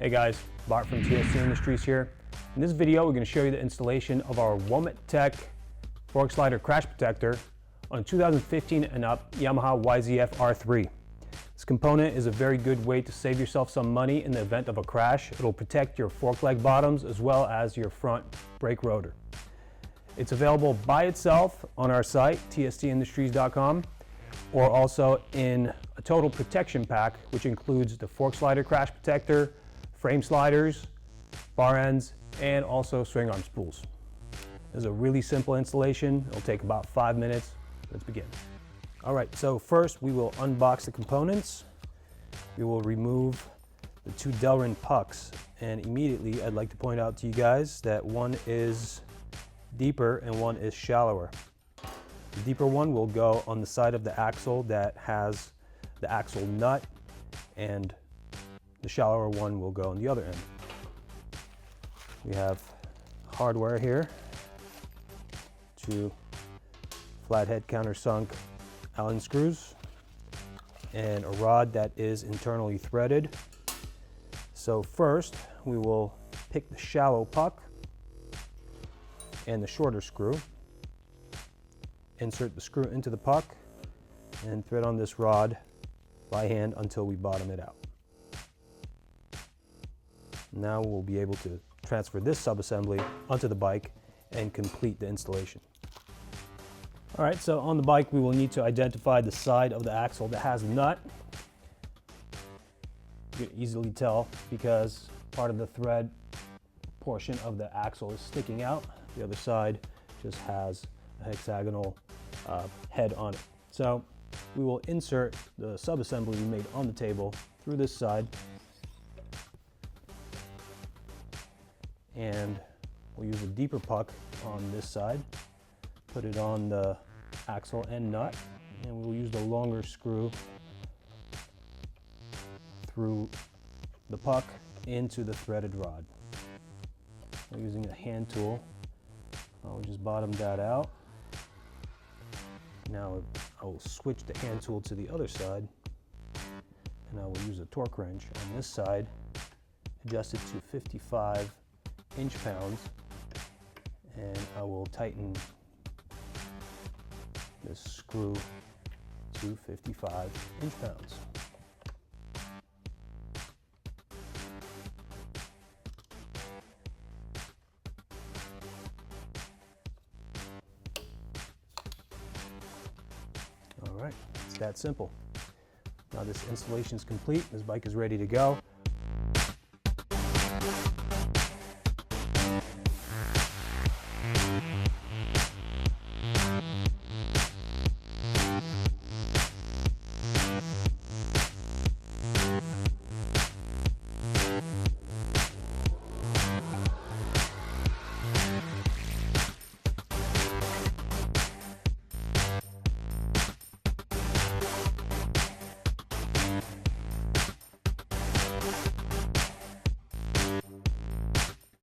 Hey guys, Bart from TST Industries here. In this video, we're going to show you the installation of our Womet-Tech fork slider crash protector on a 2015 and up Yamaha YZF-R3. This component is a very good way to save yourself some money in the event of a crash. It'll protect your fork leg bottoms as well as your front brake rotor. It's available by itself on our site, tstindustries.com, or also in a total protection pack, which includes the fork slider crash protector, frame sliders, bar ends, and also swing arm spools. It's a really simple installation. It'll take about 5 minutes. Let's begin. All right, so first we will unbox the components. We will remove the two Delrin pucks, and immediately I'd like to point out to you guys that one is deeper and one is shallower. The deeper one will go on the side of the axle that has the axle nut, and the shallower one will go on the other end. We have hardware here, two flathead countersunk Allen screws, and a rod that is internally threaded. So first we will pick the shallow puck and the shorter screw, insert the screw into the puck, and thread on this rod by hand until we bottom it out. Now we'll be able to transfer this subassembly onto the bike and complete the installation. All right, so on the bike we will need to identify the side of the axle that has a nut. You can easily tell because part of the thread portion of the axle is sticking out. The other side just has a hexagonal head on it. So we will insert the subassembly we made on the table through this side, and we'll use a deeper puck on this side, put it on the axle and nut, and we'll use the longer screw through the puck into the threaded rod. We're using a hand tool. I'll just bottom that out. Now I will switch the hand tool to the other side, and I will use a torque wrench on this side, adjust it to 55 inch-pounds, and I will tighten this screw to 55 inch-pounds. All right, it's that simple. Now this installation is complete. This bike is ready to go.